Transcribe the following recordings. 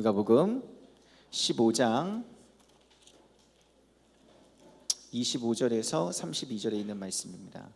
누가복음 15장 25절에서 32절에 있는 말씀입니다.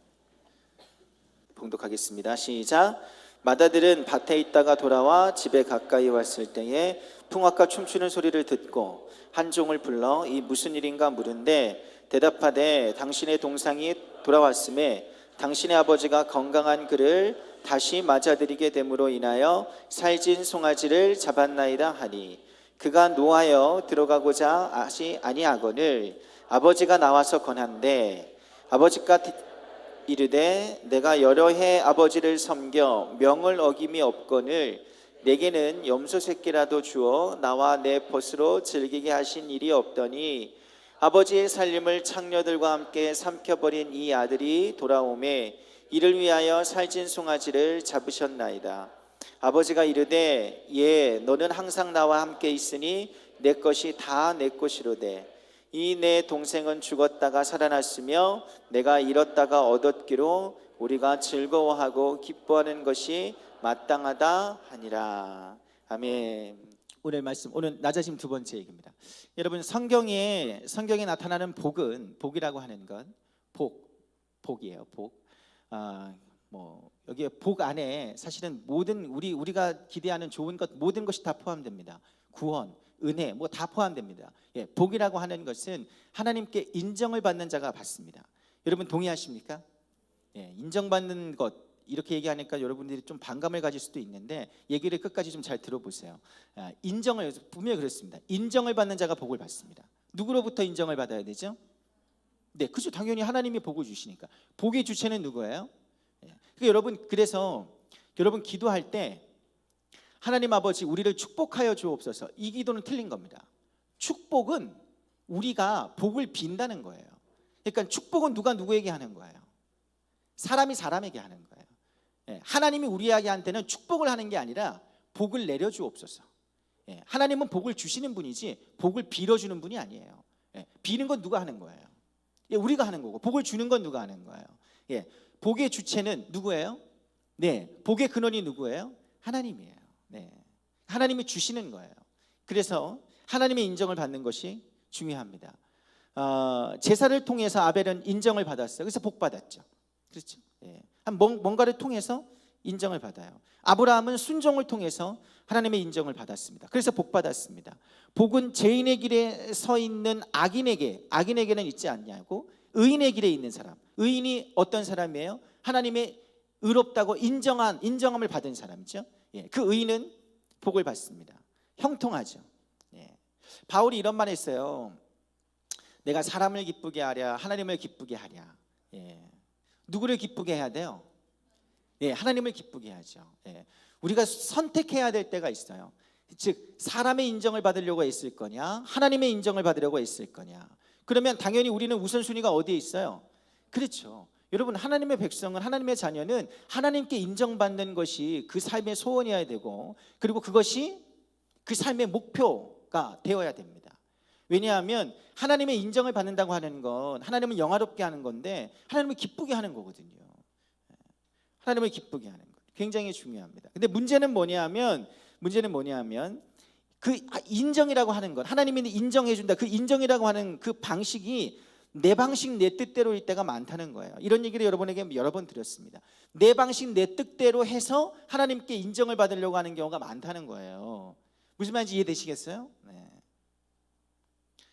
봉독하겠습니다. 시작. 마다들은 밭에 있다가 돌아와 집에 가까이 왔을 때에 풍악과 춤추는 소리를 듣고 한 종을 불러 이 무슨 일인가 물은데 대답하되 당신의 동상이 돌아왔음에 당신의 아버지가 건강한 그를 다시 맞아들이게 됨으로 인하여 살찐 송아지를 잡았나이다 하니 그가 노하여 들어가고자 하지 아니하거늘 아버지가 나와서 권한대 아버지가 이르되 내가 여러 해 아버지를 섬겨 명을 어김이 없거늘 내게는 염소 새끼라도 주어 나와 내 벗으로 즐기게 하신 일이 없더니 아버지의 살림을 창녀들과 함께 삼켜버린 이 아들이 돌아오매 이를 위하여 살찐 송아지를 잡으셨나이다. 아버지가 이르되 예 너는 항상 나와 함께 있으니 내 것이 다 내 것이로되 이 내 동생은 죽었다가 살아났으며 내가 잃었다가 얻었기로 우리가 즐거워하고 기뻐하는 것이 마땅하다 하니라. 아멘. 오늘 말씀, 오늘 낮아짐 두 번째 얘기입니다. 여러분 성경에 나타나는 복은, 복이라고 하는 건 복이에요. 복. 여기에 복 안에 사실은 모든 우리가 기대하는 좋은 것 모든 것이 다 포함됩니다. 구원, 은혜 뭐 다 포함됩니다. 예, 복이라고 하는 것은 하나님께 인정을 받는 자가 받습니다. 여러분 동의하십니까? 예, 인정받는 것 이렇게 얘기하니까 여러분들이 좀 반감을 가질 수도 있는데 얘기를 끝까지 좀 잘 들어보세요. 인정을 분명히 그렇습니다. 인정을 받는 자가 복을 받습니다. 누구로부터 인정을 받아야 되죠? 네, 그죠. 당연히 하나님이 복을 주시니까. 복의 주체는 누구예요? 그래서 여러분 기도할 때 하나님 아버지 우리를 축복하여 주옵소서 이 기도는 틀린 겁니다. 축복은 우리가 복을 빈다는 거예요. 그러니까 축복은 누가 누구에게 하는 거예요? 사람이 사람에게 하는 거예요. 하나님이 우리에게한테는 축복을 하는 게 아니라 복을 내려주옵소서. 하나님은 복을 주시는 분이지 복을 빌어주는 분이 아니에요. 비는 건 누가 하는 거예요? 우리가 하는 거고 복을 주는 건 누가 하는 거예요? 복의 주체는 누구예요? 네, 복의 근원이 누구예요? 하나님이에요. 네, 하나님이 주시는 거예요. 그래서 하나님의 인정을 받는 것이 중요합니다. 제사를 통해서 아벨은 인정을 받았어요. 그래서 복 받았죠. 그렇죠? 뭔가를 통해서 인정을 받아요. 아브라함은 순종을 통해서 하나님의 인정을 받았습니다. 그래서 복 받았습니다. 복은 죄인의 길에 서 있는 악인에게는 있지 않냐고 의인의 길에 있는 사람. 의인이 어떤 사람이에요? 하나님의 의롭다고 인정함을 받은 사람이죠. 그 의인은 복을 받습니다. 형통하죠. 바울이 이런 말 했어요. 내가 사람을 기쁘게 하랴 하나님을 기쁘게 하랴. 누구를 기쁘게 해야 돼요? 하나님을 기쁘게 하죠. 우리가 선택해야 될 때가 있어요. 즉 사람의 인정을 받으려고 애쓸 거냐 하나님의 인정을 받으려고 애쓸 거냐. 그러면 당연히 우리는 우선순위가 어디에 있어요? 그렇죠. 여러분 하나님의 백성은 하나님의 자녀는 하나님께 인정받는 것이 그 삶의 소원이어야 되고 그리고 그것이 그 삶의 목표가 되어야 됩니다. 왜냐하면 하나님의 인정을 받는다고 하는 건 하나님을 영화롭게 하는 건데 하나님을 기쁘게 하는 거거든요. 하나님을 기쁘게 하는 것 굉장히 중요합니다. 근데 문제는 뭐냐면 그 인정이라고 하는 것 하나님이 인정해 준다. 그 인정이라고 하는 그 방식이 내 방식 내 뜻대로일 때가 많다는 거예요. 이런 얘기를 여러분에게 여러 번 드렸습니다. 내 방식 내 뜻대로 해서 하나님께 인정을 받으려고 하는 경우가 많다는 거예요. 무슨 말인지 이해되시겠어요? 네.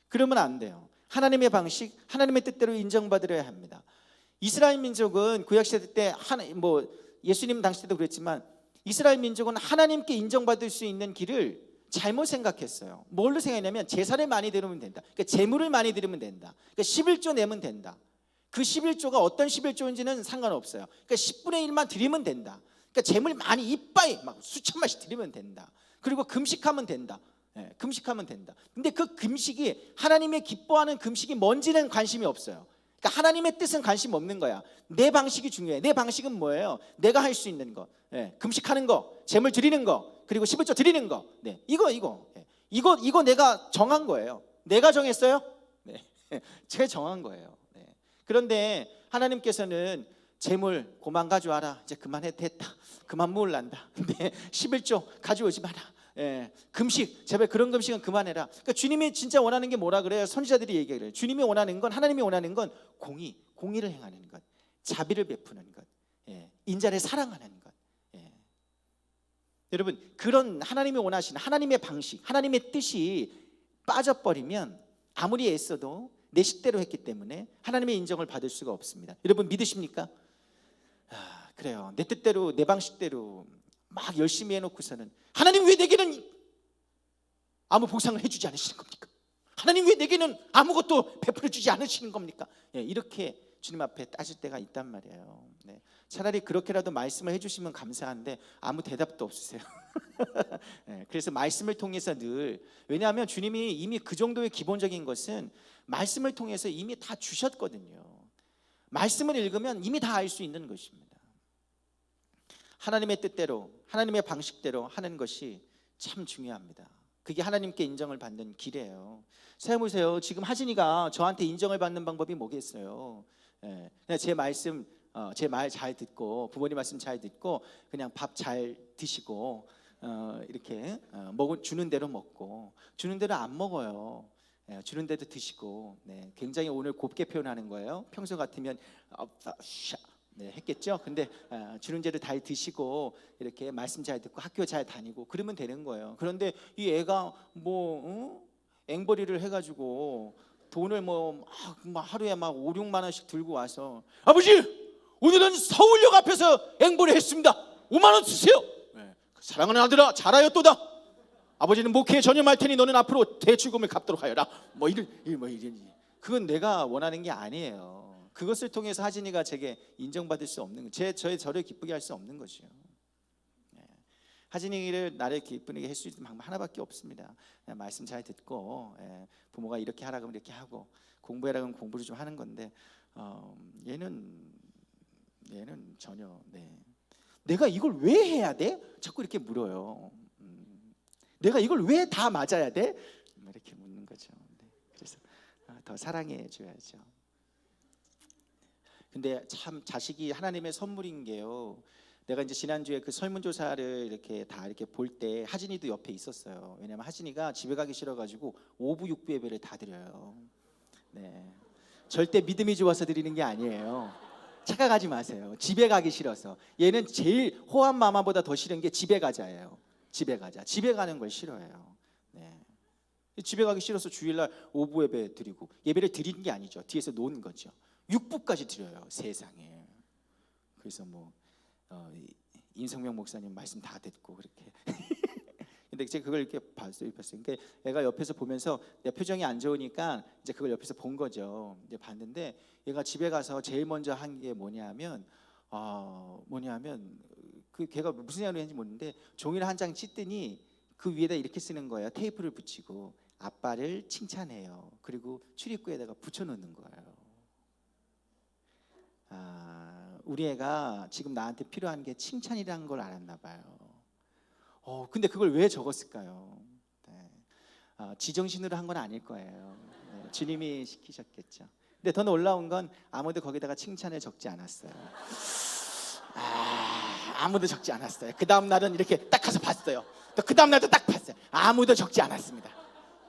그러면 안 돼요. 하나님의 방식, 하나님의 뜻대로 인정받으려야 합니다. 이스라엘 민족은 구약시대 때 예수님 당시 때도 그랬지만 이스라엘 민족은 하나님께 인정받을 수 있는 길을 잘못 생각했어요. 뭘로 생각했냐면 제사를 많이 드리면 된다. 그러니까 제물을 많이 드리면 된다. 그러니까 11조 내면 된다. 그 11조가 어떤 11조인지는 상관없어요. 그러니까 10분의 1만 드리면 된다. 그러니까 제물 많이 이빠이 막 수천만씩 드리면 된다. 그리고 금식하면 된다. 금식하면 된다. 근데 그 금식이 하나님의 기뻐하는 금식이 뭔지는 관심이 없어요. 그러니까 하나님의 뜻은 관심 없는 거야. 내 방식이 중요해. 내 방식은 뭐예요? 내가 할 수 있는 거, 금식하는 거, 제물 드리는 거, 그리고 11조 드리는 거. 이거 내가 정한 거예요. 내가 정했어요? 네, 제가 정한 거예요. 그런데 하나님께서는 제물 고만 가져와라. 이제 그만해 됐다. 그만 모을란다. 근데 11조 가져오지 마라. 예, 금식, 제발 그런 금식은 그만해라. 그러니까 주님이 진짜 원하는 게 뭐라 그래요? 선지자들이 얘기해요. 주님이 원하는 건, 하나님이 원하는 건 공의를 행하는 것, 자비를 베푸는 것, 예, 인자를 사랑하는 것. 예. 여러분, 그런 하나님이 원하시는 하나님의 방식, 하나님의 뜻이 빠져버리면 아무리 애써도 내 식대로 했기 때문에 하나님의 인정을 받을 수가 없습니다. 여러분 믿으십니까? 그래요. 내 뜻대로, 내 방식대로 막 열심히 해놓고서는 하나님 왜 내게는 아무 보상을 해주지 않으시는 겁니까? 하나님 왜 내게는 아무것도 베풀어 주지 않으시는 겁니까? 예, 이렇게 주님 앞에 따질 때가 있단 말이에요. 네. 차라리 그렇게라도 말씀을 해주시면 감사한데 아무 대답도 없으세요. 네, 그래서 말씀을 통해서 늘, 왜냐하면 주님이 이미 그 정도의 기본적인 것은 말씀을 통해서 이미 다 주셨거든요. 말씀을 읽으면 이미 다 알 수 있는 것입니다. 하나님의 뜻대로, 하나님의 방식대로 하는 것이 참 중요합니다. 그게 하나님께 인정을 받는 길이에요. 생각해보세요. 지금 하진이가 저한테 인정을 받는 방법이 뭐겠어요? 예, 그냥 제 말씀, 제 말 잘 듣고, 부모님 말씀 잘 듣고, 그냥 밥 잘 드시고, 이렇게 주는 대로 먹고, 주는 대로 안 먹어요. 예, 주는 대로 드시고, 네, 굉장히 오늘 곱게 표현하는 거예요. 평소 같으면 네, 했겠죠. 근데 주는 대로 잘 드시고 이렇게 말씀 잘 듣고 학교 잘 다니고 그러면 되는 거예요. 그런데 이 애가 앵벌이를 해가지고 돈을 막 하루에 막 5, 6만 원씩 들고 와서 아버지 오늘은 서울역 앞에서 앵벌이 했습니다. 5만 원 주세요. 네. 사랑하는 아들아 잘하여 또다. 아버지는 목회에 전념할 테니 너는 앞으로 대출금을 갚도록 하여라. 이런 그건 내가 원하는 게 아니에요. 그것을 통해서 하진이가 제게 인정받을 수 없는 저를 기쁘게 할 수 없는 것이요. 네. 하진이를 나를 기쁘게 할 수 있는 방법 하나밖에 없습니다. 그냥 말씀 잘 듣고 부모가 이렇게 하라 그러면 이렇게 하고 공부해라 그러면 공부를 좀 하는 건데 얘는 전혀 내가 이걸 왜 해야 돼? 자꾸 이렇게 물어요. 내가 이걸 왜 다 맞아야 돼? 이렇게 묻는 거죠. 네. 그래서 더 사랑해 줘야죠. 근데 참 자식이 하나님의 선물인 게요. 내가 이제 지난주에 그 설문조사를 이렇게 볼 때 하진이도 옆에 있었어요. 왜냐면 하진이가 집에 가기 싫어가지고 5부 6부 예배를 다 드려요. 네, 절대 믿음이 좋아서 드리는 게 아니에요. 착각하지 마세요. 집에 가기 싫어서. 얘는 제일 호환 마마보다 더 싫은 게 집에 가자예요. 집에 가는 걸 싫어해요. 네. 집에 가기 싫어서 주일날 5부 예배 드리고 예배를 드리는 게 아니죠. 뒤에서 노는 거죠. 6부까지 드려요. 세상에. 그래서 임성명 목사님 말씀 다 듣고 그렇게. 근데 제가 그걸 이렇게 봤어요. 그러니까 애가 옆에서 보면서 내 표정이 안 좋으니까 이제 그걸 옆에서 본 거죠. 이제 봤는데 얘가 집에 가서 제일 먼저 한 게 뭐냐면 그 걔가 무슨 얘기를 했는지 모르는데 종이를 한 장 찢더니 그 위에다 이렇게 쓰는 거예요. 테이프를 붙이고 아빠를 칭찬해요. 그리고 출입구에다가 붙여놓는 거예요. 우리 애가 지금 나한테 필요한 게 칭찬이라는 걸 알았나 봐요. 근데 그걸 왜 적었을까요? 네. 지정신으로 한 건 아닐 거예요. 네, 주님이 시키셨겠죠. 근데 더 놀라운 건 아무도 거기다가 칭찬을 적지 않았어요. 아무도 적지 않았어요. 그 다음 날은 이렇게 딱 가서 봤어요. 또 그 다음 날도 딱 봤어요. 아무도 적지 않았습니다.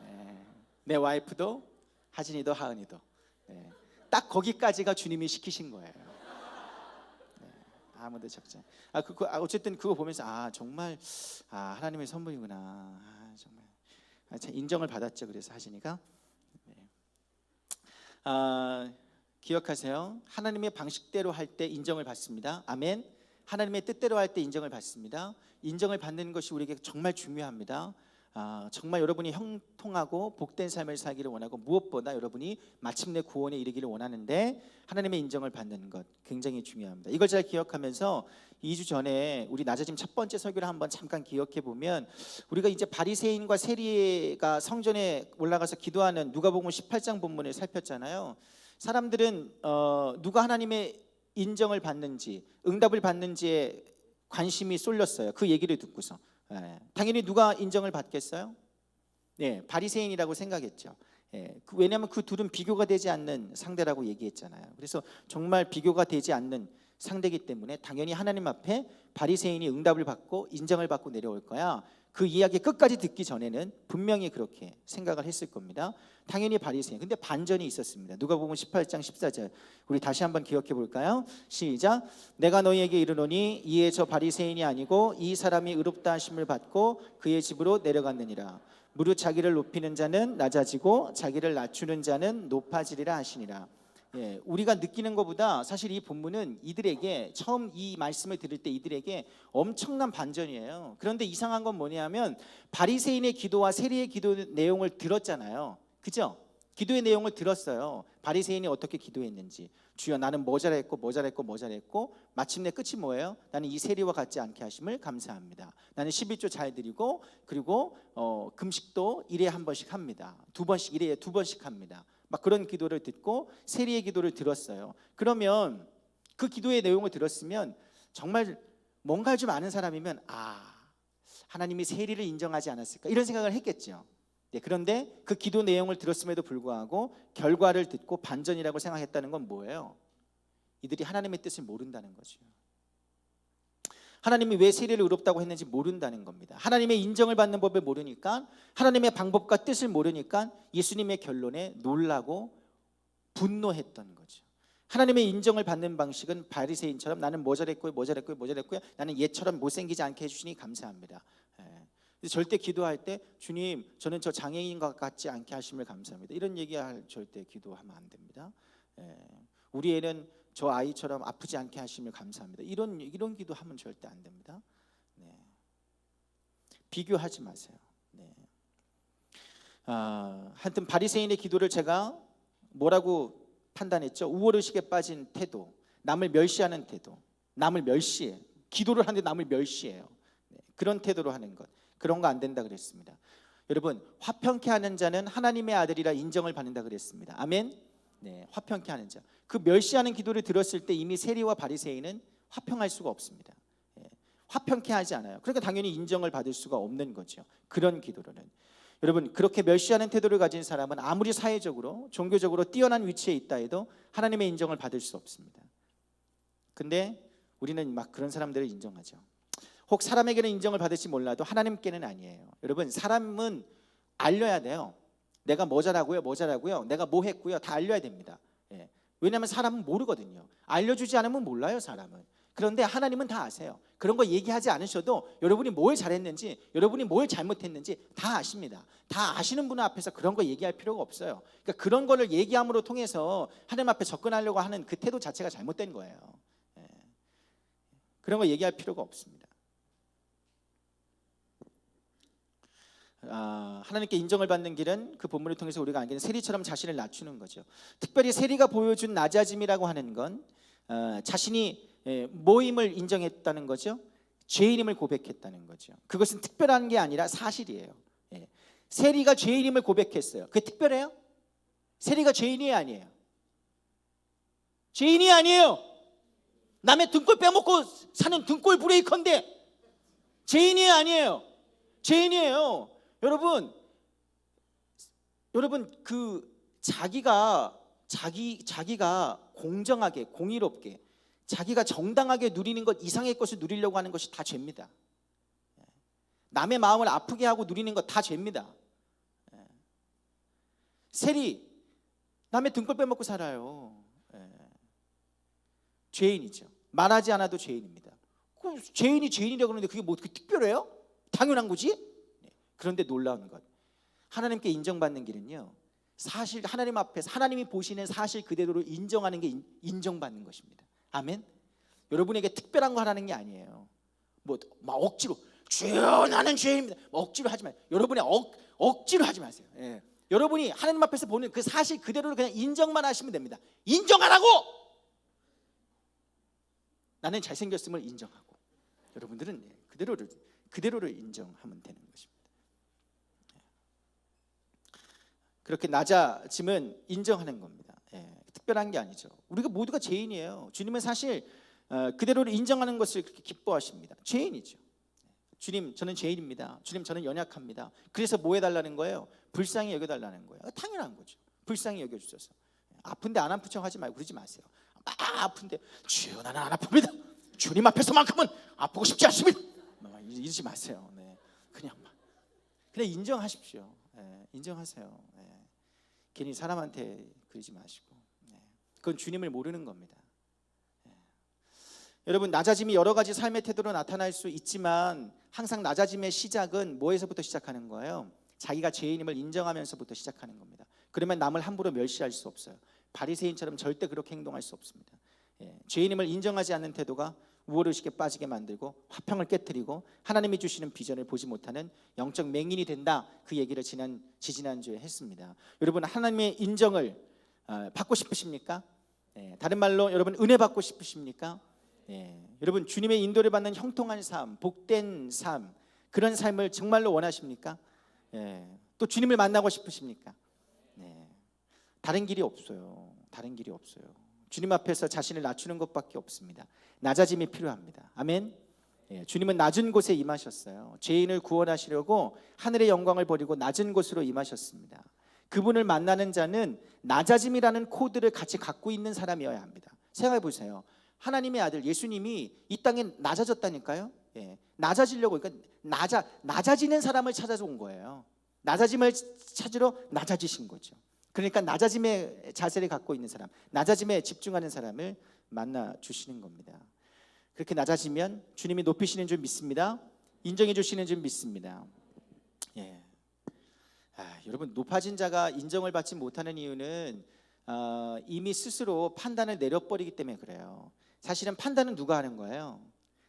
네. 내 와이프도 하진이도 하은이도 딱 거기까지가 주님이 시키신 거예요. 네, 아무도 적지 않아요. 어쨌든 그거 보면서 정말 하나님의 선물이구나. 정말 인정을 받았죠. 그래서 하진이가 기억하세요. 하나님의 방식대로 할 때 인정을 받습니다. 아멘. 하나님의 뜻대로 할 때 인정을 받습니다. 인정을 받는 것이 우리에게 정말 중요합니다. 정말 여러분이 형통하고 복된 삶을 살기를 원하고 무엇보다 여러분이 마침내 구원에 이르기를 원하는데 하나님의 인정을 받는 것 굉장히 중요합니다. 이걸 잘 기억하면서 2주 전에 우리 낮아짐 첫 번째 설교를 한번 잠깐 기억해 보면 우리가 이제 바리새인과 세리가 성전에 올라가서 기도하는 누가복음 18장 본문을 살폈잖아요. 사람들은 누가 하나님의 인정을 받는지 응답을 받는지에 관심이 쏠렸어요. 그 얘기를 듣고서 당연히 누가 인정을 받겠어요? 네, 바리새인이라고 생각했죠. 왜냐하면 그 둘은 비교가 되지 않는 상대라고 얘기했잖아요. 그래서 정말 비교가 되지 않는 상대이기 때문에 당연히 하나님 앞에 바리새인이 응답을 받고 인정을 받고 내려올 거야. 그 이야기 끝까지 듣기 전에는 분명히 그렇게 생각을 했을 겁니다. 당연히 바리새인. 근데 반전이 있었습니다. 누가복음 18장 14절. 우리 다시 한번 기억해 볼까요? 시작. 내가 너희에게 이르노니 이에 저 바리새인이 아니고 이 사람이 의롭다 하심을 받고 그의 집으로 내려갔느니라. 무릇 자기를 높이는 자는 낮아지고 자기를 낮추는 자는 높아지리라 하시니라. 예, 우리가 느끼는 것보다 사실 이 본문은 이들에게 처음 이 말씀을 들을 때 이들에게 엄청난 반전이에요. 그런데 이상한 건 뭐냐면 바리새인의 기도와 세리의 기도 내용을 들었잖아요. 그죠? 기도의 내용을 들었어요. 바리새인이 어떻게 기도했는지. 주여 나는 모자랐고 마침내 끝이 뭐예요? 나는 이 세리와 같지 않게 하심을 감사합니다. 나는 11조 잘 드리고 그리고 금식도 일에 한 번씩 합니다. 두 번씩 일에 두 번씩 합니다. 막 그런 기도를 듣고 세리의 기도를 들었어요. 그러면 그 기도의 내용을 들었으면 정말 뭔가를 좀 아는 사람이면 하나님이 세리를 인정하지 않았을까 이런 생각을 했겠죠. 네, 그런데 그 기도 내용을 들었음에도 불구하고 결과를 듣고 반전이라고 생각했다는 건 뭐예요? 이들이 하나님의 뜻을 모른다는 거죠. 하나님이 왜 세리를 의롭다고 했는지 모른다는 겁니다. 하나님의 인정을 받는 법을 모르니까, 하나님의 방법과 뜻을 모르니까 예수님의 결론에 놀라고 분노했던 거죠. 하나님의 인정을 받는 방식은 바리새인처럼 나는 모자랬고요 나는 얘처럼 못생기지 않게 해주시니 감사합니다. 절대 기도할 때 주님 저는 저 장애인과 같지 않게 하심을 감사합니다 이런 얘기할 절대 기도하면 안 됩니다. 우리 애는 저 아이처럼 아프지 않게 하심을 감사합니다 이런 기도하면 절대 안 됩니다. 네. 비교하지 마세요. 네. 하여튼 바리새인의 기도를 제가 뭐라고 판단했죠? 우월의식에 빠진 태도, 남을 멸시하는 태도, 남을 멸시해. 기도를 하는데 남을 멸시해요. 네. 그런 태도로 하는 것, 그런 거 안 된다 그랬습니다. 여러분, 화평케 하는 자는 하나님의 아들이라 인정을 받는다 그랬습니다. 아멘. 네, 화평케 하는 자. 그 멸시하는 기도를 들었을 때 이미 세리와 바리새인은 화평할 수가 없습니다. 네, 화평케 하지 않아요. 그러니까 당연히 인정을 받을 수가 없는 거죠. 그런 기도로는. 여러분, 그렇게 멸시하는 태도를 가진 사람은 아무리 사회적으로 종교적으로 뛰어난 위치에 있다 해도 하나님의 인정을 받을 수 없습니다. 근데 우리는 막 그런 사람들을 인정하죠. 혹 사람에게는 인정을 받을지 몰라도 하나님께는 아니에요. 여러분, 사람은 알려야 돼요. 내가 뭐 잘하고요, 내가 뭐 했고요, 다 알려야 됩니다. 예. 왜냐하면 사람은 모르거든요. 알려주지 않으면 몰라요, 사람은. 그런데 하나님은 다 아세요. 그런 거 얘기하지 않으셔도 여러분이 뭘 잘했는지, 여러분이 뭘 잘못했는지 다 아십니다. 다 아시는 분 앞에서 그런 거 얘기할 필요가 없어요. 그러니까 그런 거를 얘기함으로 통해서 하나님 앞에 접근하려고 하는 그 태도 자체가 잘못된 거예요. 예. 그런 거 얘기할 필요가 없습니다. 하나님께 인정을 받는 길은 그 본문을 통해서 우리가 알게 된 세리처럼 자신을 낮추는 거죠. 특별히 세리가 보여준 낮아짐이라고 하는 건 자신이 모임을 인정했다는 거죠. 죄인임을 고백했다는 거죠. 그것은 특별한 게 아니라 사실이에요. 세리가 죄인임을 고백했어요. 그게 특별해요? 세리가 죄인이 아니에요. 죄인이 아니에요. 남의 등골 빼먹고 사는 등골 브레이커인데 죄인이 아니에요. 죄인이에요. 여러분 그 자기가 공정하게, 공의롭게, 자기가 정당하게 누리는 것 이상의 것을 누리려고 하는 것이 다 죄입니다. 남의 마음을 아프게 하고 누리는 것 다 죄입니다. 세리 남의 등골 빼먹고 살아요. 죄인이죠. 말하지 않아도 죄인입니다. 죄인이 죄인이라고 그러는데 그게 뭐 특별해요? 당연한 거지. 그런데 놀라운 것, 하나님께 인정받는 길은요, 사실 하나님 앞에서 하나님이 보시는 사실 그대로 인정하는 게 인정받는 것입니다. 아멘. 여러분에게 특별한 거 하라는 게 아니에요. 뭐 막 억지로 주여 나는 죄인입니다, 억지로 하지 마세요. 여러분이 억지로 하지 마세요. 예. 여러분이 하나님 앞에서 보는 그 사실 그대로 그냥 인정만 하시면 됩니다. 인정하라고. 나는 잘생겼음을 인정하고, 여러분들은 그대로를 인정하면 되는 것입니다. 그렇게 낮아짐은 인정하는 겁니다. 특별한 게 아니죠. 우리가 모두가 죄인이에요. 주님은 사실 그대로를 인정하는 것을 그렇게 기뻐하십니다. 죄인이죠. 주님 저는 죄인입니다. 주님 저는 연약합니다. 그래서 뭐 해달라는 거예요? 불쌍히 여겨달라는 거예요. 당연한 거죠. 불쌍히 여겨주셔서. 아픈데 안 아픈 척 하지 말고 그러지 마세요. 아픈데 주여 나는 안 아픕니다. 주님 앞에서만큼은 아프고 싶지 않습니다. 이러지 마세요. 네. 그냥 인정하십시오. 네. 인정하세요. 네. 괜히 사람한테 그러지 마시고. 네. 그건 주님을 모르는 겁니다. 네. 여러분, 낮아짐이 여러 가지 삶의 태도로 나타날 수 있지만 항상 낮아짐의 시작은 뭐에서부터 시작하는 거예요? 자기가 죄인임을 인정하면서부터 시작하는 겁니다. 그러면 남을 함부로 멸시할 수 없어요. 바리새인처럼 절대 그렇게 행동할 수 없습니다. 죄인임을 인정하지 않는 태도가 우월의식에 빠지게 만들고 화평을 깨뜨리고 하나님이 주시는 비전을 보지 못하는 영적 맹인이 된다. 그 얘기를 지지난주에 했습니다. 여러분, 하나님의 인정을 받고 싶으십니까? 다른 말로 여러분, 은혜 받고 싶으십니까? 여러분, 주님의 인도를 받는 형통한 삶, 복된 삶, 그런 삶을 정말로 원하십니까? 또 주님을 만나고 싶으십니까? 다른 길이 없어요. 다른 길이 없어요. 주님 앞에서 자신을 낮추는 것밖에 없습니다. 낮아짐이 필요합니다. 아멘. 주님은 낮은 곳에 임하셨어요. 죄인을 구원하시려고 하늘의 영광을 버리고 낮은 곳으로 임하셨습니다. 그분을 만나는 자는 낮아짐이라는 코드를 같이 갖고 있는 사람이어야 합니다. 생각해 보세요. 하나님의 아들 예수님이 이 땅에 낮아졌다니까요. 낮아지려고, 그러니까 낮아지는 사람을 찾아서 온 거예요. 낮아짐을 찾으러 낮아지신 거죠. 그러니까 낮아짐의 자세를 갖고 있는 사람, 낮아짐에 집중하는 사람을 만나 주시는 겁니다. 그렇게 낮아지면 주님이 높이시는 줄 믿습니다. 인정해 주시는 줄 믿습니다. 여러분, 높아진 자가 인정을 받지 못하는 이유는 이미 스스로 판단을 내려버리기 때문에 그래요. 사실은 판단은 누가 하는 거예요?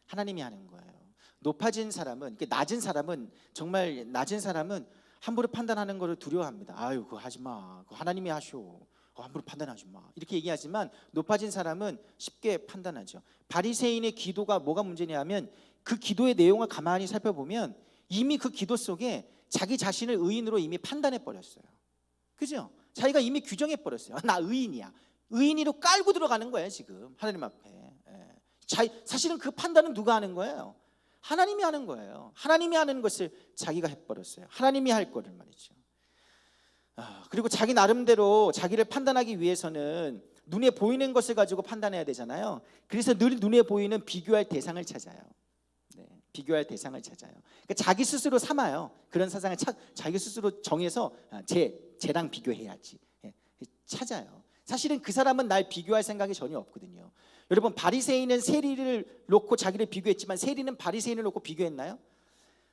하나님이 하는 거예요. 높아진 사람은, 낮은 사람은, 정말 낮은 사람은 함부로 판단하는 것을 두려워합니다. 아유, 그거 하지 마. 그거 하나님이 하시오. 함부로 판단하지 마. 이렇게 얘기하지만 높아진 사람은 쉽게 판단하죠. 바리새인의 기도가 뭐가 문제냐면 그 기도의 내용을 가만히 살펴보면 이미 그 기도 속에 자기 자신을 의인으로 이미 판단해 버렸어요. 그죠? 자기가 이미 규정해 버렸어요. 나 의인이야. 의인으로 깔고 들어가는 거예요, 지금 하나님 앞에. 사실은 그 판단은 누가 하는 거예요? 하나님이 하는 거예요. 하나님이 하는 것을 자기가 해버렸어요. 하나님이 할 거를 말이죠. 그리고 자기 나름대로 자기를 판단하기 위해서는 눈에 보이는 것을 가지고 판단해야 되잖아요. 그래서 늘 눈에 보이는 비교할 대상을 찾아요. 비교할 대상을 찾아요. 그러니까 자기 스스로 삼아요. 그런 사상을 자기 스스로 정해서 쟤랑 비교해야지. 찾아요. 사실은 그 사람은 날 비교할 생각이 전혀 없거든요. 여러분, 바리새인은 세리를 놓고 자기를 비교했지만 세리는 바리새인을 놓고 비교했나요?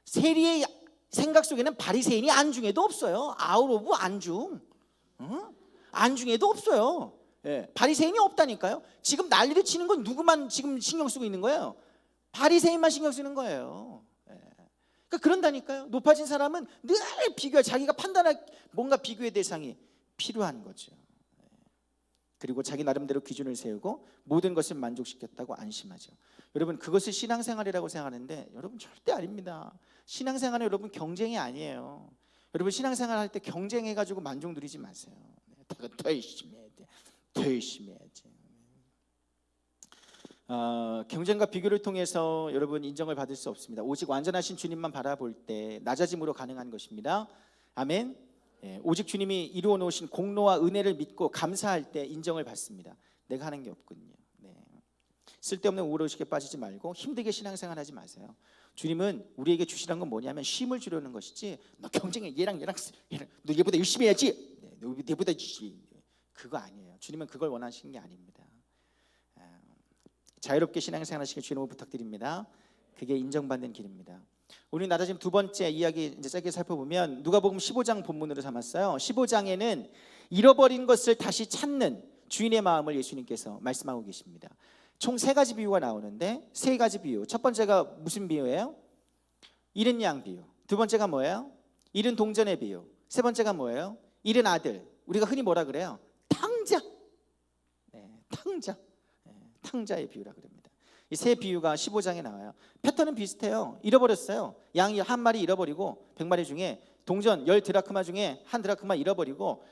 세리의 생각 속에는 바리새인이 안중에도 없어요. 아웃 오브 안중. 안중에도 없어요. 바리새인이 없다니까요. 지금 난리를 치는 건 누구만 지금 신경 쓰고 있는 거예요? 바리새인만 신경 쓰는 거예요. 그러니까 그런다니까요. 높아진 사람은 늘 비교할, 자기가 판단할 뭔가 비교의 대상이 필요한 거죠. 그리고 자기 나름대로 기준을 세우고 모든 것을 만족시켰다고 안심하죠. 여러분, 그것을 신앙생활이라고 생각하는데 여러분, 절대 아닙니다. 신앙생활은 여러분 경쟁이 아니에요. 여러분, 신앙생활 할 때 경쟁해가지고 만족 누리지 마세요. 더 열심히 해야 돼. 더 열심히 해야지. 경쟁과 비교를 통해서 여러분 인정을 받을 수 없습니다. 오직 완전하신 주님만 바라볼 때 낮아짐으로 가능한 것입니다. 아멘. 오직 주님이 이루어 놓으신 공로와 은혜를 믿고 감사할 때 인정을 받습니다. 내가 하는 게 없거든요. 쓸데없는 우월의식에 빠지지 말고 힘들게 신앙생활하지 마세요. 주님은 우리에게 주시라는 건 뭐냐면 쉼을 주려는 것이지, 너 경쟁해, 얘랑 너 얘보다 열심히 해야지, 너 얘보다 그거 아니에요. 주님은 그걸 원하시는 게 아닙니다. 자유롭게 신앙생활하시길 주님으로 부탁드립니다. 그게 인정받는 길입니다. 우리 낮아짐 두 번째 이야기 이제 짧게 살펴보면 누가복음 15장 본문으로 삼았어요. 15장에는 잃어버린 것을 다시 찾는 주인의 마음을 예수님께서 말씀하고 계십니다. 총 3가지 비유가 나오는데 3가지 비유. 첫 번째가 무슨 비유예요? 잃은 양 비유. 두 번째가 뭐예요? 잃은 동전의 비유. 세 번째가 뭐예요? 잃은 아들. 우리가 흔히 뭐라 그래요? 탕자. 탕자의 비유라 그럽니다. 이 세 비유가 15장에 나와요. 패턴은 비슷해요. 잃어버렸어요. 양이 한 마리 잃어버리고 100마리 중에 동전 10드라크마 중에 1드라크마 잃어버리고,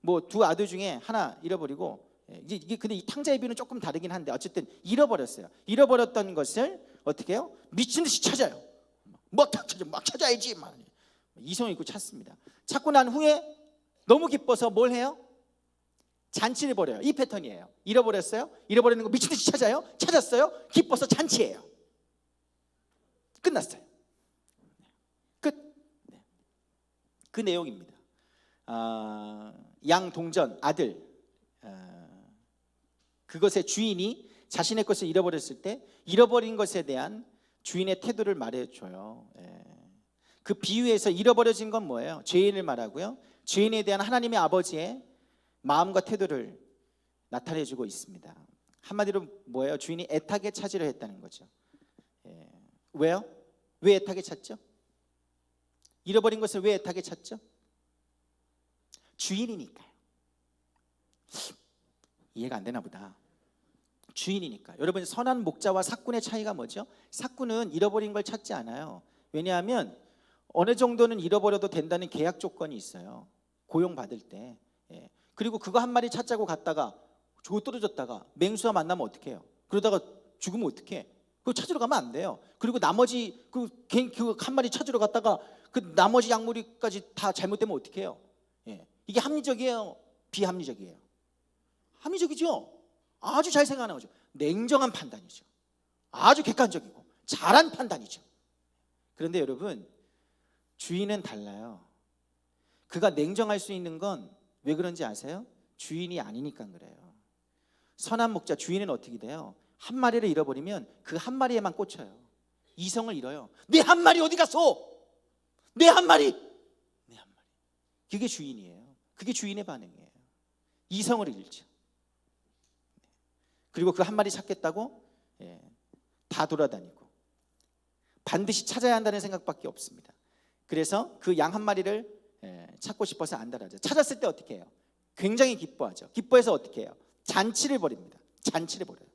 뭐 2 아들 중에 하나 잃어버리고, 이게 근데 이 탕자의 비유는 조금 다르긴 한데 어쨌든 잃어버렸어요. 잃어버렸던 것을 어떻게 해요? 미친 듯이 찾아요. 막 찾아야지. 막 이성 있고 찾습니다. 찾고 난 후에 너무 기뻐서 뭘 해요? 잔치를 벌여요. 이 패턴이에요. 잃어버렸어요? 잃어버리는 거 미친듯이 찾아요? 찾았어요? 기뻐서 잔치예요. 끝났어요. 끝. 그 내용입니다. 양동전 아들, 그것의 주인이 자신의 것을 잃어버렸을 때 잃어버린 것에 대한 주인의 태도를 말해줘요. 그 비유에서 잃어버려진 건 뭐예요? 죄인을 말하고요. 죄인에 대한 하나님의 아버지의 마음과 태도를 나타내주고 있습니다. 한마디로 뭐예요? 주인이 애타게 찾으려 했다는 거죠. 왜요? 왜 애타게 찾죠? 잃어버린 것을 왜 애타게 찾죠? 주인이니까요. 이해가 안 되나 보다. 주인이니까. 여러분, 선한 목자와 삭군의 차이가 뭐죠? 삭군은 잃어버린 걸 찾지 않아요. 왜냐하면 어느 정도는 잃어버려도 된다는 계약 조건이 있어요. 고용받을 때. 그리고 그거 한 마리 찾자고 갔다가 저거 떨어졌다가 맹수와 만나면 어떡해요? 그러다가 죽으면 어떡해? 그거 찾으러 가면 안 돼요. 그리고 나머지 그 한 마리 찾으러 갔다가 그 나머지 약물이까지 다 잘못되면 어떡해요? 이게 합리적이에요? 비합리적이에요? 합리적이죠? 아주 잘 생각하는 거죠. 냉정한 판단이죠. 아주 객관적이고 잘한 판단이죠. 그런데 여러분, 주인은 달라요. 그가 냉정할 수 있는 건 왜 그런지 아세요? 주인이 아니니까 그래요. 선한 목자, 주인은 어떻게 돼요? 한 마리를 잃어버리면 그 한 마리에만 꽂혀요. 이성을 잃어요. 내 한 마리 어디 갔어? 내 한 마리. 내 한 마리. 그게 주인이에요. 그게 주인의 반응이에요. 이성을 잃죠. 그리고 그 한 마리 찾겠다고 다 돌아다니고 반드시 찾아야 한다는 생각밖에 없습니다. 그래서 그 양 한 마리를 찾고 싶어서 안달하죠. 찾았을 때 어떻게 해요? 굉장히 기뻐하죠. 기뻐해서 어떻게 해요? 잔치를 벌입니다. 잔치를 벌여요.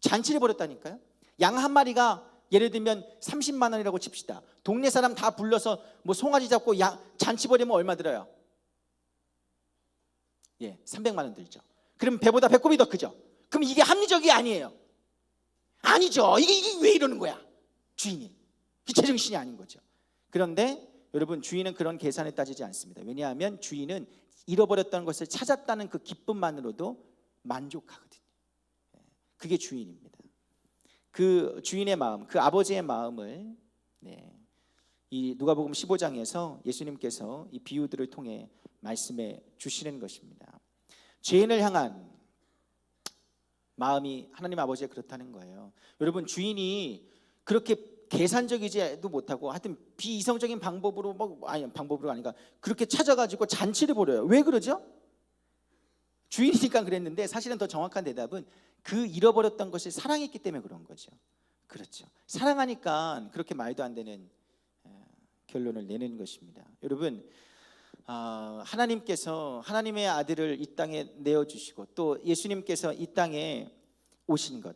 잔치를 벌였다니까요. 양 한 마리가 예를 들면 30만 원이라고 칩시다. 동네 사람 다 불러서 뭐 송아지 잡고 잔치 벌이면 얼마 들어요? 300만 원 들죠. 그럼 배보다 배꼽이 더 크죠. 그럼 이게 합리적이 아니에요. 아니죠. 이게 왜 이러는 거야? 주인이. 제정신이 아닌 거죠. 그런데 여러분, 주인은 그런 계산을 따지지 않습니다. 왜냐하면 주인은 잃어버렸던 것을 찾았다는 그 기쁨만으로도 만족하거든요. 그게 주인입니다. 그 주인의 마음, 그 아버지의 마음을 이 누가복음 15장에서 예수님께서 이 비유들을 통해 말씀해 주시는 것입니다. 죄인을 향한 마음이 하나님 아버지가 그렇다는 거예요. 여러분, 주인이 그렇게 계산적이지도 못하고 하여튼 비이성적인 방법으로 방법으로 아니까 그렇게 찾아가지고 잔치를 벌여요. 왜 그러죠? 주인이니까 그랬는데 사실은 더 정확한 대답은 그 잃어버렸던 것을 사랑했기 때문에 그런 거죠. 그렇죠. 사랑하니까 그렇게 말도 안 되는 결론을 내는 것입니다. 여러분, 하나님께서 하나님의 아들을 이 땅에 내어주시고 또 예수님께서 이 땅에 오신 것,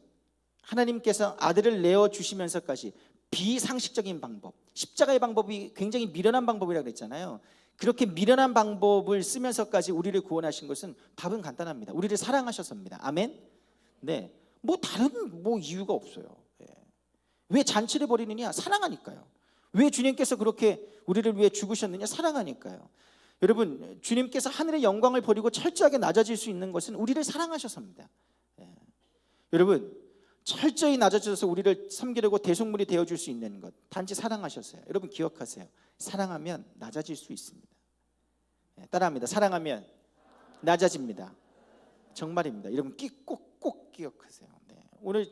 하나님께서 아들을 내어주시면서까지 비상식적인 방법, 십자가의 방법이 굉장히 미련한 방법이라고 그랬잖아요. 그렇게 미련한 방법을 쓰면서까지 우리를 구원하신 것은 답은 간단합니다. 우리를 사랑하셔서입니다. 아멘. 네, 뭐 다른 이유가 없어요. 왜 잔치를 벌이느냐? 사랑하니까요. 왜 주님께서 그렇게 우리를 위해 죽으셨느냐? 사랑하니까요. 여러분, 주님께서 하늘의 영광을 버리고 철저하게 낮아질 수 있는 것은 우리를 사랑하셔서입니다. 여러분, 철저히 낮아져서 우리를 섬기려고 대속물이 되어줄 수 있는 것 단지 사랑하셨어요. 여러분, 기억하세요. 사랑하면 낮아질 수 있습니다. 따라합니다. 사랑하면 낮아집니다. 정말입니다. 여러분, 꼭 기억하세요. 오늘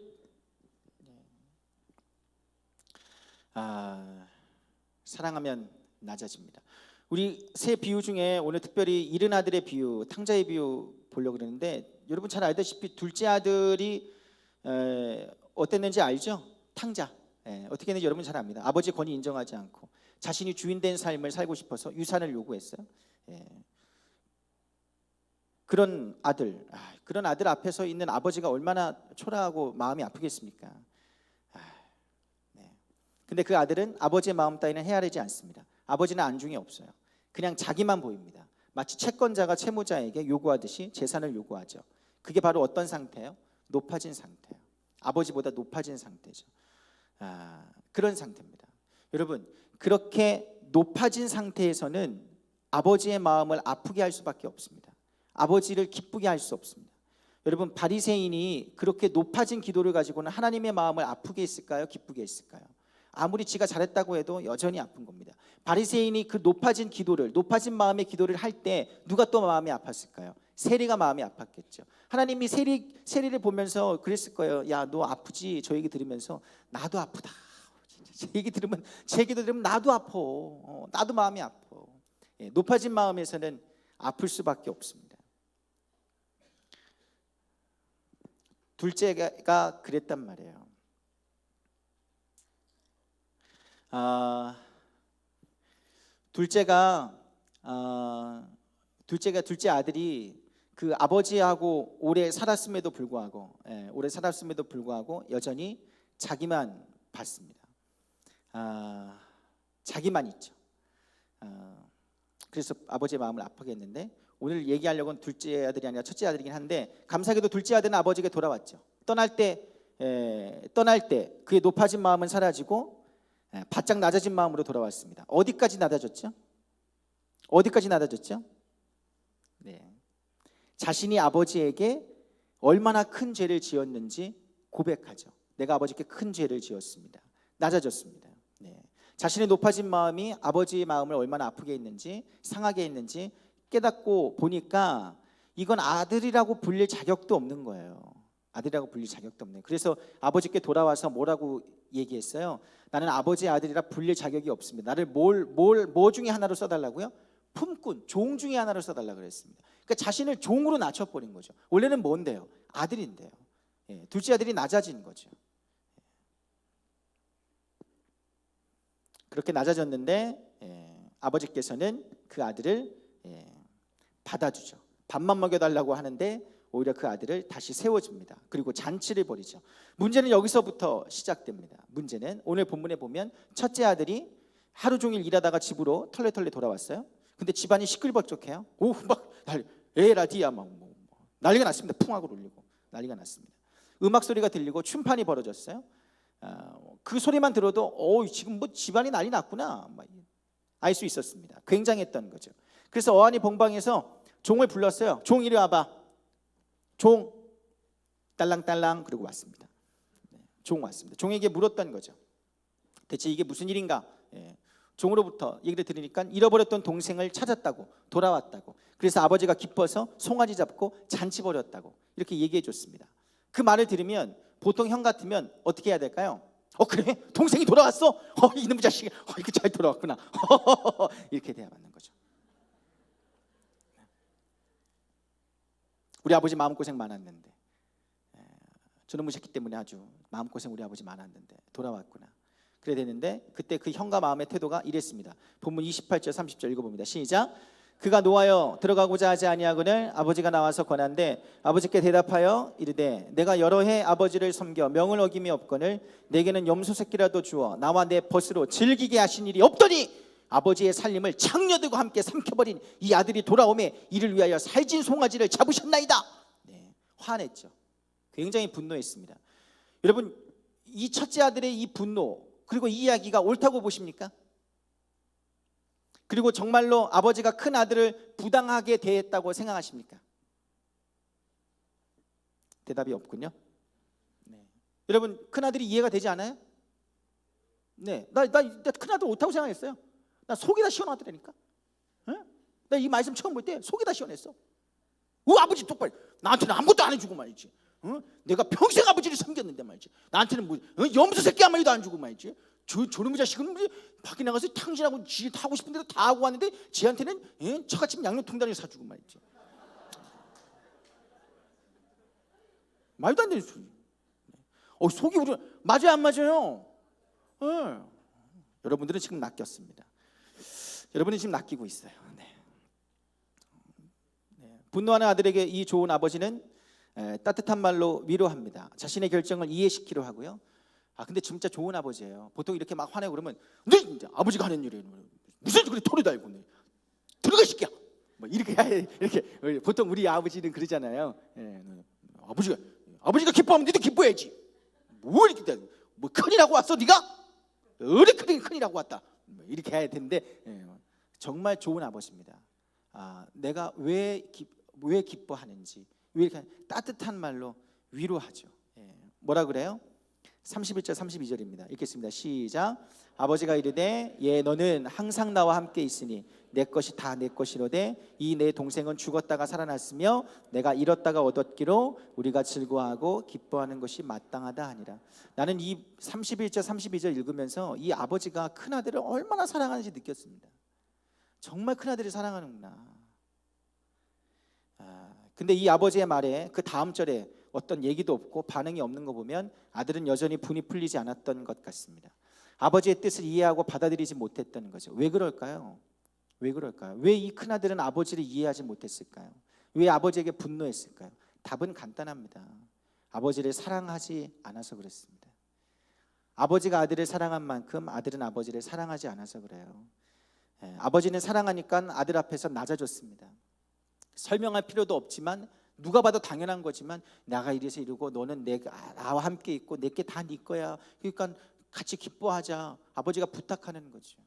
사랑하면 낮아집니다. 우리 세 비유 중에 오늘 특별히 잃은 아들의 비유, 탕자의 비유 보려고 그러는데, 여러분 잘 알다시피 둘째 아들이 어땠는지 알죠? 탕자. 어떻게 했는지 여러분 잘 압니다. 아버지 권위 인정하지 않고 자신이 주인 된 삶을 살고 싶어서 유산을 요구했어요. 그런 아들 앞에서 있는 아버지가 얼마나 초라하고 마음이 아프겠습니까? 근데 그 아들은 아버지의 마음 따위는 헤아리지 않습니다. 아버지는 안중이 없어요. 그냥 자기만 보입니다. 마치 채권자가 채무자에게 요구하듯이 재산을 요구하죠. 그게 바로 어떤 상태예요? 높아진 상태예요. 아버지보다 높아진 상태죠. 그런 상태입니다. 여러분, 그렇게 높아진 상태에서는 아버지의 마음을 아프게 할 수밖에 없습니다. 아버지를 기쁘게 할 수 없습니다. 여러분, 바리새인이 그렇게 높아진 기도를 가지고는 하나님의 마음을 아프게 했을까요? 기쁘게 했을까요? 아무리 지가 잘했다고 해도 여전히 아픈 겁니다. 바리새인이 그 높아진 기도를, 높아진 마음의 기도를 할 때 누가 또 마음이 아팠을까요? 세리가 마음이 아팠겠죠. 하나님이 세리를 보면서 그랬을 거예요. 야, 너 아프지? 저 얘기 들으면서 나도 아프다. 제 얘기 들으면, 제 얘기도 들으면 나도 아파. 나도 마음이 아파. 예, 높아진 마음에서는 아플 수밖에 없습니다. 둘째가 그랬단 말이에요. 둘째 아들이 그 아버지하고 오래 살았음에도 불구하고, 여전히 자기만 봤습니다. 자기만 있죠. 그래서 아버지의 마음을 아프게 했는데, 오늘 얘기하려고는 둘째 아들이 아니라 첫째 아들이긴 한데, 감사하게도 둘째 아들은 아버지에게 돌아왔죠. 떠날 때 그의 높아진 마음은 사라지고 바짝 낮아진 마음으로 돌아왔습니다. 어디까지 낮아졌죠? 네. 자신이 아버지에게 얼마나 큰 죄를 지었는지 고백하죠. 내가 아버지께 큰 죄를 지었습니다. 낮아졌습니다. 네. 자신의 높아진 마음이 아버지의 마음을 얼마나 아프게 했는지, 상하게 했는지 깨닫고 보니까 이건 아들이라고 불릴 자격도 없는 거예요. 그래서 아버지께 돌아와서 뭐라고 얘기했어요? 나는 아버지의 아들이라 불릴 자격이 없습니다. 나를 뭐 중에 하나로 써달라고요? 품꾼, 종 중에 하나로 써달라고 그랬습니다. 그러니까 자신을 종으로 낮춰버린 거죠. 원래는 뭔데요? 아들인데요. 예, 둘째 아들이 낮아진 거죠. 그렇게 낮아졌는데 아버지께서는 그 아들을 받아주죠. 밥만 먹여달라고 하는데 오히려 그 아들을 다시 세워줍니다. 그리고 잔치를 벌이죠. 문제는 여기서부터 시작됩니다. 문제는 오늘 본문에 보면 첫째 아들이 하루 종일 일하다가 집으로 털레털레 돌아왔어요. 근데 집안이 시끌벅적해요. 막 에라디야 막 난리가 났습니다. 풍악을 울리고 난리가 났습니다. 음악 소리가 들리고 춤판이 벌어졌어요. 그 소리만 들어도 지금 뭐 집안이 난리 났구나 알 수 있었습니다. 굉장했던 거죠. 그래서 어안이 봉방에서 종을 불렀어요. 종 이리 와봐. 종 딸랑딸랑 그러고 왔습니다. 종 왔습니다. 종에게 물었던 거죠. 대체 이게 무슨 일인가? 종으로부터 얘기를 들으니까 잃어버렸던 동생을 찾았다고, 돌아왔다고. 그래서 아버지가 기뻐서 송아지 잡고 잔치 벌였다고 이렇게 얘기해 줬습니다. 그 말을 들으면 보통 형 같으면 어떻게 해야 될까요? 그래? 동생이 돌아왔어? 이놈의 자식이 이거 잘 돌아왔구나. 이렇게 돼야 맞는 거죠. 우리 아버지 마음고생 많았는데, 저놈의 새끼 때문에 아주 마음고생 우리 아버지 많았는데 돌아왔구나. 그래 되는데 그때 그 형과 마음의 태도가 이랬습니다. 본문 28절 30절 읽어봅니다. 시작. 그가 노하여 들어가고자 하지 아니하거늘 아버지가 나와서 권한대 아버지께 대답하여 이르되 내가 여러 해 아버지를 섬겨 명을 어김이 없거늘 내게는 염소 새끼라도 주어 나와 내 벗으로 즐기게 하신 일이 없더니 아버지의 살림을 장녀들과 함께 삼켜버린 이 아들이 돌아오매 이를 위하여 살찐 송아지를 잡으셨나이다. 화냈죠. 굉장히 분노했습니다. 여러분, 이 첫째 아들의 이 분노 그리고 이 이야기가 옳다고 보십니까? 그리고 정말로 아버지가 큰 아들을 부당하게 대했다고 생각하십니까? 대답이 없군요. 여러분, 큰 아들이 이해가 되지 않아요? 네, 나 큰 아들 옳다고 생각했어요. 나 속이 다 시원하더라니까. 나 이 말씀 처음 볼 때 속이 다 시원했어. 아버지 똑바로 나한테는 아무것도 안 해주고 말이지. 내가 평생 아버지를 섬겼는데 말이지. 나한테는 뭐 염소 새끼 한 마리도 안 주고 말이지. 저놈의 자식은 밖에 나가서 탕진하고 지 타고 싶은 대로 다 하고 왔는데 지한테는 처갓집 양념통다리를 사주고 말이지. 말도 안 되는 소리. 속이 우리 맞아요 안 맞아요? 여러분들은 지금 낚였습니다. 여러분이 지금 낚이고 있어요. 분노하는 아들에게 이 좋은 아버지는 따뜻한 말로 위로합니다. 자신의 결정을 이해시키려 하고요. 근데 진짜 좋은 아버지예요. 보통 이렇게 막 화내고 그러면 네 이제 아버지가 하는 일이 무슨 그래 토리 달고 들어가 시키야. 이렇게 보통 우리 아버지는 그러잖아요. 아버지가 기뻐하면 너도 기뻐해야지. 뭐 이렇게 뭐 큰일하고 왔어 네가? 어리 큰일하고 왔다. 이렇게 해야 되는데 정말 좋은 아버지입니다. 내가 왜 왜 기뻐하는지, 왜 이렇게 따뜻한 말로 위로하죠. 뭐라 그래요? 31절 32절입니다. 읽겠습니다. 시작. 아버지가 이르되 예 너는 항상 나와 함께 있으니 내 것이 다 내 것이로되 이 내 동생은 죽었다가 살아났으며 내가 잃었다가 얻었기로 우리가 즐거워하고 기뻐하는 것이 마땅하다 하니라. 나는 이 31절 32절 읽으면서 이 아버지가 큰아들을 얼마나 사랑하는지 느꼈습니다. 정말 큰아들을 사랑하는구나. 근데 이 아버지의 말에 그 다음 절에 어떤 얘기도 없고 반응이 없는 거 보면 아들은 여전히 분이 풀리지 않았던 것 같습니다. 아버지의 뜻을 이해하고 받아들이지 못했던 거죠. 왜 그럴까요? 왜 그럴까요? 왜 이 큰아들은 아버지를 이해하지 못했을까요? 왜 아버지에게 분노했을까요? 답은 간단합니다. 아버지를 사랑하지 않아서 그렇습니다. 아버지가 아들을 사랑한 만큼 아들은 아버지를 사랑하지 않아서 그래요. 아버지는 사랑하니까 아들 앞에서 낮아졌습니다. 설명할 필요도 없지만 누가 봐도 당연한 거지만 내가 이래서 이러고 너는 나와 함께 있고 내게 다 네 거야. 그러니까 같이 기뻐하자. 아버지가 부탁하는 거죠.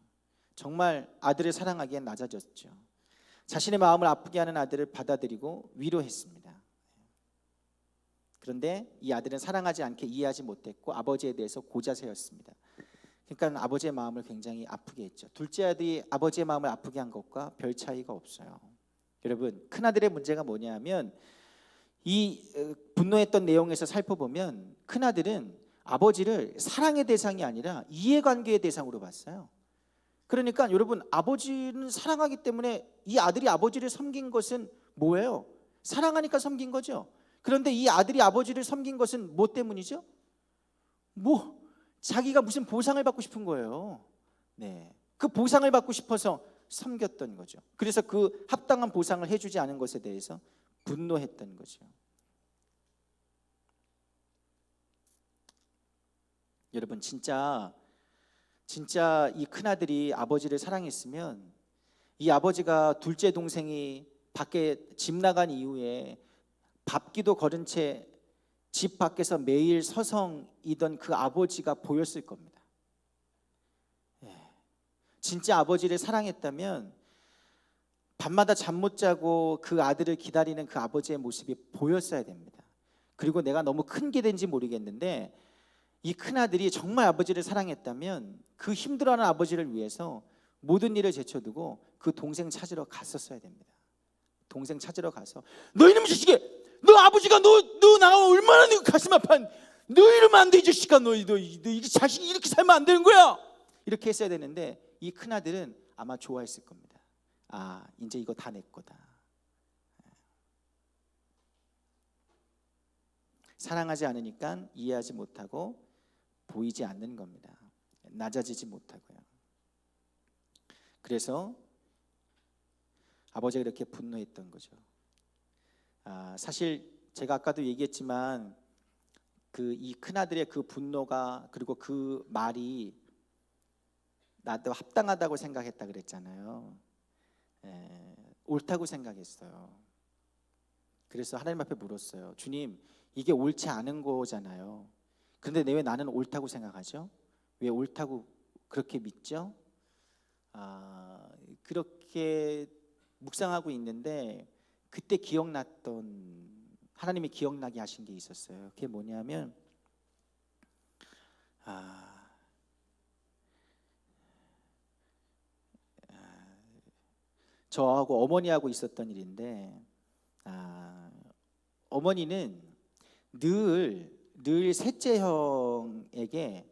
정말 아들을 사랑하기엔 낮아졌죠. 자신의 마음을 아프게 하는 아들을 받아들이고 위로했습니다. 그런데 이 아들은 사랑하지 않게 이해하지 못했고 아버지에 대해서 고자 세웠습니다. 그러니까 아버지의 마음을 굉장히 아프게 했죠. 둘째 아들이 아버지의 마음을 아프게 한 것과 별 차이가 없어요. 여러분, 큰아들의 문제가 뭐냐면 이 분노했던 내용에서 살펴보면 큰아들은 아버지를 사랑의 대상이 아니라 이해관계의 대상으로 봤어요. 그러니까 여러분, 아버지는 사랑하기 때문에 이 아들이 아버지를 섬긴 것은 뭐예요? 사랑하니까 섬긴 거죠. 그런데 이 아들이 아버지를 섬긴 것은 뭐 때문이죠? 자기가 무슨 보상을 받고 싶은 거예요. 그 보상을 받고 싶어서 섬겼던 거죠. 그래서 그 합당한 보상을 해주지 않은 것에 대해서 분노했던 거죠. 여러분, 진짜 이 큰아들이 아버지를 사랑했으면 이 아버지가 둘째 동생이 밖에 집 나간 이후에 밥기도 거른 채 집 밖에서 매일 서성이던 그 아버지가 보였을 겁니다. 진짜 아버지를 사랑했다면 밤마다 잠 못 자고 그 아들을 기다리는 그 아버지의 모습이 보였어야 됩니다. 그리고 내가 너무 큰 게 된지 모르겠는데 이 큰아들이 정말 아버지를 사랑했다면 그 힘들어하는 아버지를 위해서 모든 일을 제쳐두고 그 동생 찾으러 갔었어야 됩니다. 동생 찾으러 가서 너 이놈의 자식이, 너 아버지가 너 나가면 얼마나 네 가슴 아파. 너 이러면 안 돼 이 자식아. 너 이 자식이 이렇게 살면 안 되는 거야. 이렇게 했어야 되는데 이 큰아들은 아마 좋아했을 겁니다. 이제 이거 다 내 거다. 사랑하지 않으니까 이해하지 못하고 보이지 않는 겁니다. 낮아지지 못하고요. 그래서 아버지가 이렇게 분노했던 거죠. 사실 제가 아까도 얘기했지만 이 큰아들의 그 분노가, 그리고 그 말이 나도 합당하다고 생각했다 그랬잖아요. 옳다고 생각했어요. 그래서 하나님 앞에 물었어요. 주님, 이게 옳지 않은 거잖아요. 그런데 왜 나는 옳다고 생각하죠? 왜 옳다고 그렇게 믿죠? 그렇게 묵상하고 있는데 그때 기억났던, 하나님이 기억나게 하신 게 있었어요. 그게 뭐냐면 저하고 어머니하고 있었던 일인데 어머니는 늘 셋째 형에게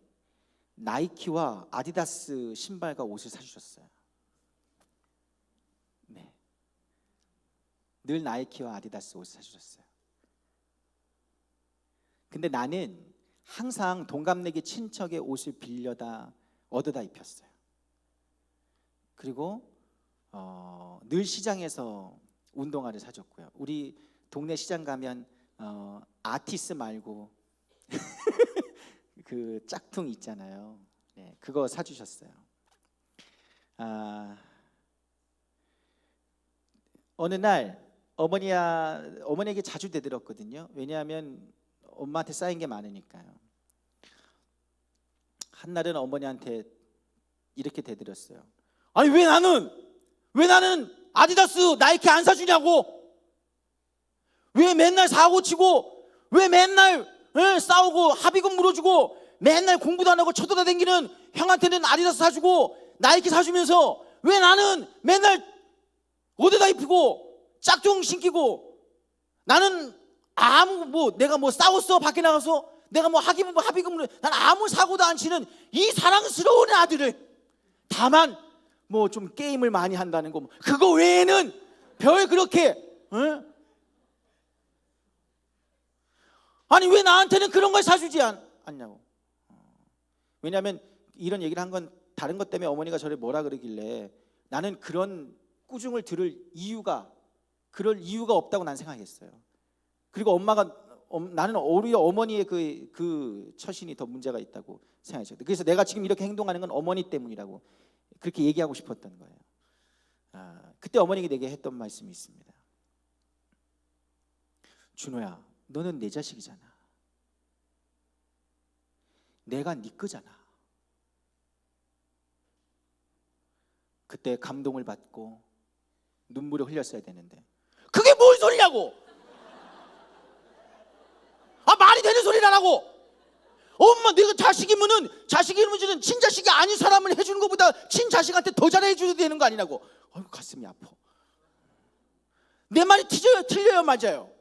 나이키와 아디다스 신발과 옷을 사주셨어요. 늘 나이키와 아디다스 옷을 사주셨어요. 근데 나는 항상 동갑내기 친척의 옷을 빌려다 얻어다 입혔어요. 그리고 늘 시장에서 운동화를 사줬고요. 우리 동네 시장 가면 아티스 말고 그 짝퉁 있잖아요. 그거 사주셨어요. 어느 날 어머니에게 자주 대들었거든요. 왜냐하면 엄마한테 쌓인 게 많으니까요. 한날은 어머니한테 이렇게 대들었어요. 아니 왜 나는 아디다스 나이키 안 사주냐고. 왜 맨날 사고 치고, 왜 맨날 싸우고 합의금 물어주고, 맨날 공부도 안 하고 쳐돌아다니는 형한테는 아디다스 사주고 나이키 사주면서 왜 나는 맨날 옷에다 입히고 짝퉁 신기고, 나는 내가 싸웠어 밖에 나가서 내가 합의금을, 난 아무 사고도 안 치는 이 사랑스러운 아들을, 다만 좀 게임을 많이 한다는 거, 그거 외에는 별 그렇게 아니 왜 나한테는 그런 걸 사주지 않냐고. 왜냐하면 이런 얘기를 한 건 다른 것 때문에 어머니가 저를 뭐라 그러길래 나는 그런 꾸중을 그럴 이유가 없다고 난 생각했어요. 그리고 나는 오히려 어머니의 그 처신이 더 문제가 있다고 생각했어요. 그래서 내가 지금 이렇게 행동하는 건 어머니 때문이라고 그렇게 얘기하고 싶었던 거예요. 그때 어머니가 내게 했던 말씀이 있습니다. 준호야, 너는 내 자식이잖아. 내가 네 거잖아. 그때 감동을 받고 눈물을 흘렸어야 되는데 그게 뭔 소리냐고. 말이 되는 소리를 안 하고, 엄마 내가 자식이면은 친자식이 아닌 사람을 해주는 것보다 친자식한테 더 잘해줘야 되는 거 아니냐고. 가슴이 아파. 내 말이 틀려요 맞아요?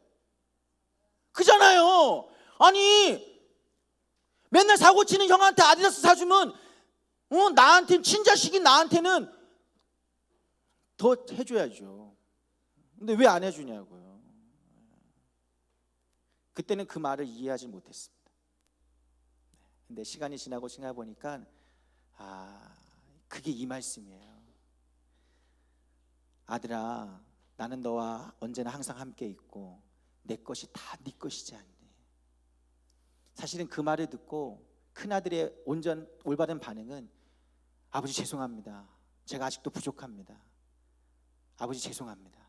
그잖아요. 아니 맨날 사고치는 형한테 아디다스 사주면 나한테는, 친자식인 나한테는 더 해줘야죠. 근데 왜 안 해주냐고요. 그때는 그 말을 이해하지 못했습니다. 근데 시간이 지나고 보니까 그게 이 말씀이에요. 아들아, 나는 너와 언제나 항상 함께 있고 내 것이 다 네 것이지 않니. 사실은 그 말을 듣고 큰아들의 올바른 반응은, 아버지 죄송합니다. 제가 아직도 부족합니다. 아버지 죄송합니다.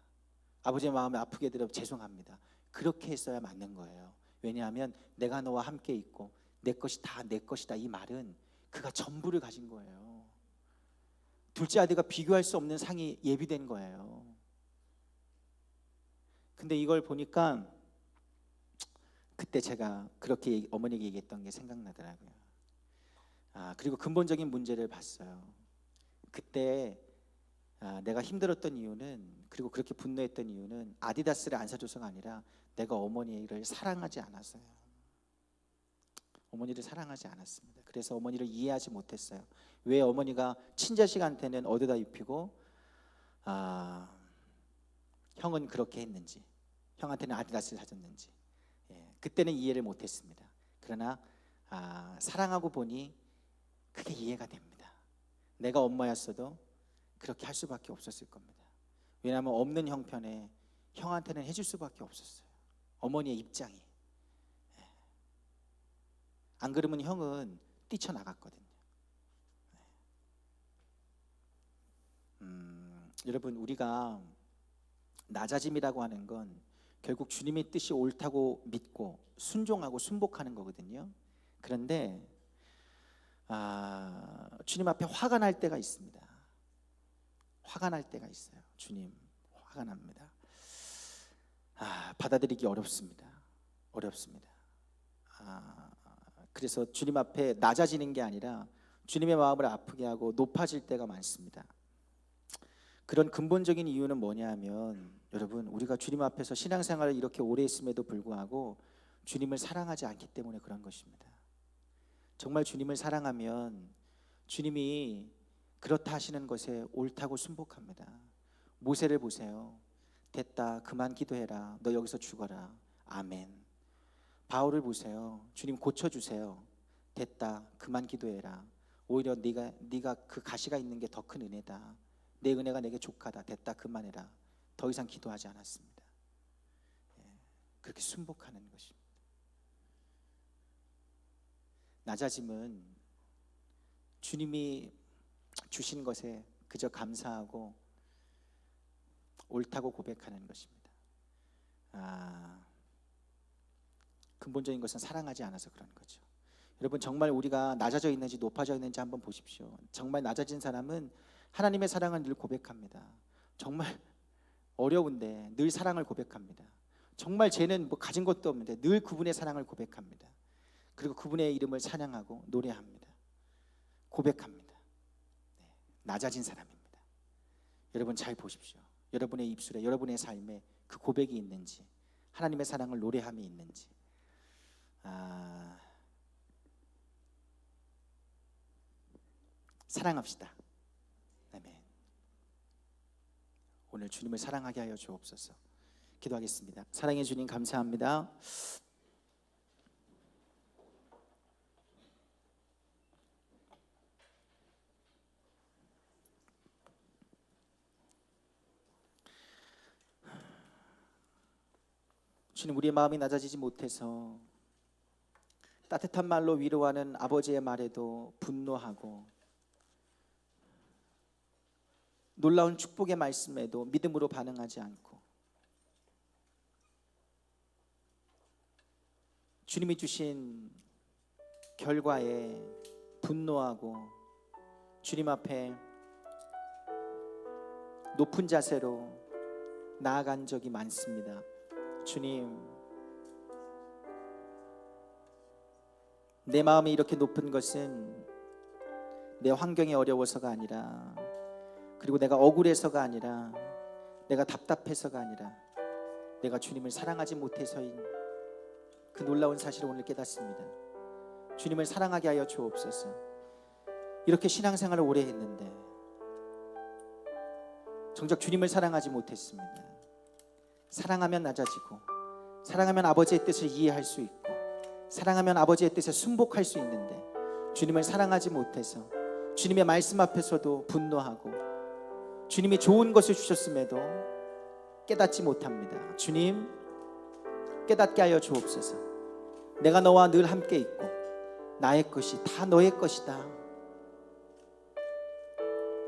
아버지의 마음을 아프게 들어 죄송합니다. 그렇게 했어야 맞는 거예요. 왜냐하면 내가 너와 함께 있고 내 것이 다 내 것이다, 이 말은 그가 전부를 가진 거예요. 둘째 아들과 비교할 수 없는 상이 예비된 거예요. 근데 이걸 보니까 그때 제가 그렇게 어머니에게 얘기했던 게 생각나더라고요. 그리고 근본적인 문제를 봤어요. 그때 내가 힘들었던 이유는, 그리고 그렇게 분노했던 이유는 아디다스를 안 사줘서가 아니라 내가 어머니를 사랑하지 않았어요. 어머니를 사랑하지 않았습니다. 그래서 어머니를 이해하지 못했어요. 왜 어머니가 친자식한테는 얻어다 입히고 형은 그렇게 했는지, 형한테는 아디다스를 사줬는지, 그때는 이해를 못했습니다. 그러나 사랑하고 보니 그게 이해가 됩니다. 내가 엄마였어도 그렇게 할 수밖에 없었을 겁니다. 왜냐하면 없는 형편에 형한테는 해줄 수밖에 없었어요. 어머니의 입장이. 안 그러면 형은 뛰쳐나갔거든요. 여러분, 우리가 낮아짐이라고 하는 건 결국 주님의 뜻이 옳다고 믿고 순종하고 순복하는 거거든요. 그런데 주님 앞에 화가 날 때가 있습니다. 화가 날 때가 있어요. 주님, 화가 납니다. 받아들이기 어렵습니다. 그래서 주님 앞에 낮아지는 게 아니라 주님의 마음을 아프게 하고 높아질 때가 많습니다. 그런 근본적인 이유는 뭐냐 하면, 여러분, 우리가 주님 앞에서 신앙생활을 이렇게 오래 했음에도 불구하고 주님을 사랑하지 않기 때문에 그런 것입니다. 정말 주님을 사랑하면 주님이 그렇다 하시는 것에 옳다고 순복합니다. 모세를 보세요. 됐다, 그만 기도해라, 너 여기서 죽어라, 아멘. 바울을 보세요. 주님 고쳐주세요. 됐다, 그만 기도해라, 오히려 네가 그 가시가 있는 게 더 큰 은혜다, 내 은혜가 내게 족하다, 됐다, 그만해라, 더 이상 기도하지 않았습니다. 그렇게 순복하는 것입니다. 낮아짐은 주님이 주신 것에 그저 감사하고 옳다고 고백하는 것입니다. 근본적인 것은 사랑하지 않아서 그런 거죠. 여러분, 정말 우리가 낮아져 있는지 높아져 있는지 한번 보십시오. 정말 낮아진 사람은 하나님의 사랑을 늘 고백합니다. 정말 어려운데 늘 사랑을 고백합니다. 정말 쟤는 뭐 가진 것도 없는데 늘 그분의 사랑을 고백합니다. 그리고 그분의 이름을 찬양하고 노래합니다. 고백합니다. 네, 낮아진 사람입니다. 여러분 잘 보십시오. 여러분의 입술에, 여러분의 삶에 그 고백이 있는지, 하나님의 사랑을 노래함이 있는지. 사랑합시다. 아멘. 오늘 주님을 사랑하게 하여 주옵소서. 기도하겠습니다. 사랑해 주님 감사합니다. 주님, 우리의 마음이 낮아지지 못해서 따뜻한 말로 위로하는 아버지의 말에도 분노하고, 놀라운 축복의 말씀에도 믿음으로 반응하지 않고, 주님이 주신 결과에 분노하고 주님 앞에 높은 자세로 나아간 적이 많습니다. 주님, 내 마음이 이렇게 높은 것은 내 환경이 어려워서가 아니라, 그리고 내가 억울해서가 아니라, 내가 답답해서가 아니라, 내가 주님을 사랑하지 못해서인 그 놀라운 사실을 오늘 깨닫습니다. 주님을 사랑하게 하여 주옵소서. 이렇게 신앙생활을 오래 했는데 정작 주님을 사랑하지 못했습니다. 사랑하면 낮아지고, 사랑하면 아버지의 뜻을 이해할 수 있고, 사랑하면 아버지의 뜻에 순복할 수 있는데, 주님을 사랑하지 못해서 주님의 말씀 앞에서도 분노하고, 주님이 좋은 것을 주셨음에도 깨닫지 못합니다. 주님, 깨닫게 하여 주옵소서. 내가 너와 늘 함께 있고 나의 것이 다 너의 것이다.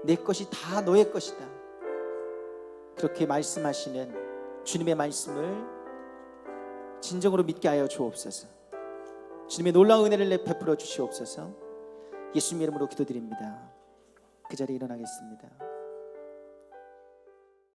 내 것이 다 너의 것이다. 그렇게 말씀하시는 주님의 말씀을 진정으로 믿게 하여 주옵소서. 주님의 놀라운 은혜를 베풀어 주시옵소서. 예수님 이름으로 기도드립니다. 그 자리에 일어나겠습니다.